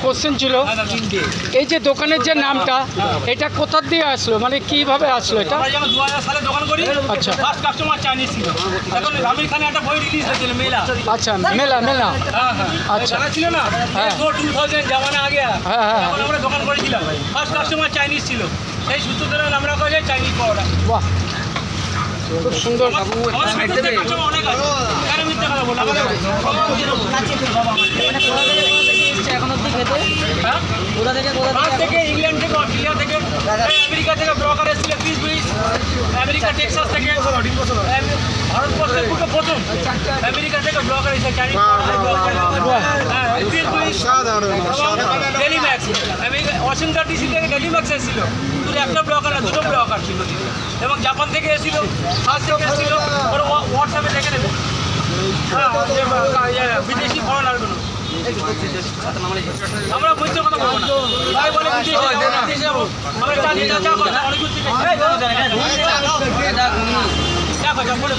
Question ছিল, এই যে দোকানের যে নামটা, এটা কোথা দিয়ে আসলো, মানে কিভাবে আসলো এটা? আমরা যখন 2000 সালে দোকান করি, আচ্ছা। ফার্স্ট কাস্টমার চাইনিজ ছিল। এখন আমির খানের একটা বই রিলিজ হয়েছিল, মেলা। আচ্ছা, মেলা মেলা। হ্যাঁ হ্যাঁ, আচ্ছা। জানা ছিল না? হ্যাঁ। 2000 জামানা আগে হ্যাঁ, হ্যাঁ। তখন আমরা দোকান করেছিলাম, ফার্স্ট কাস্টমার চাইনিজ ছিল। সেই সূত্র ধরে আমরা কাছে চাইনিজ পাওয়াটা। বাহ, খুব সুন্দর। কাস্টমার অনেক আছে, কেন মিথ্যা কথা বললাম? হ্যাঁ? ফ্রান্স থেকে, ইংল্যান্ড থেকে, অস্ট্রেলিয়া থেকে, আমেরিকা থেকে ব্রকার এসেছিল, আমেরিকা টেক্সাস থেকে, ভারতবর্ষের প্রথম আমেরিকা থেকে ব্রকার এসেছে, চাইনিজ ডেলিম্যাক্স, ওয়াশিংটন ডিসি থেকে ডেলিম্যাক্স এসেছিল, শুধু একটা ব্লকার না, দুটো ব্লকার ছিল। এবং জাপান থেকে এসেছিল, ফ্রান্স থেকে এসেছিল, ওর হোয়াটসঅ্যাপে দেখে নেবে। হ্যাঁ, বিদেশি ফরেনারগুলো। আমরা বইতে কথা বলবো না, ভাই বলে বিদেশে যাবো, আমরা জানি না, যা কথা অনেক দূর থেকে যা কথা বলে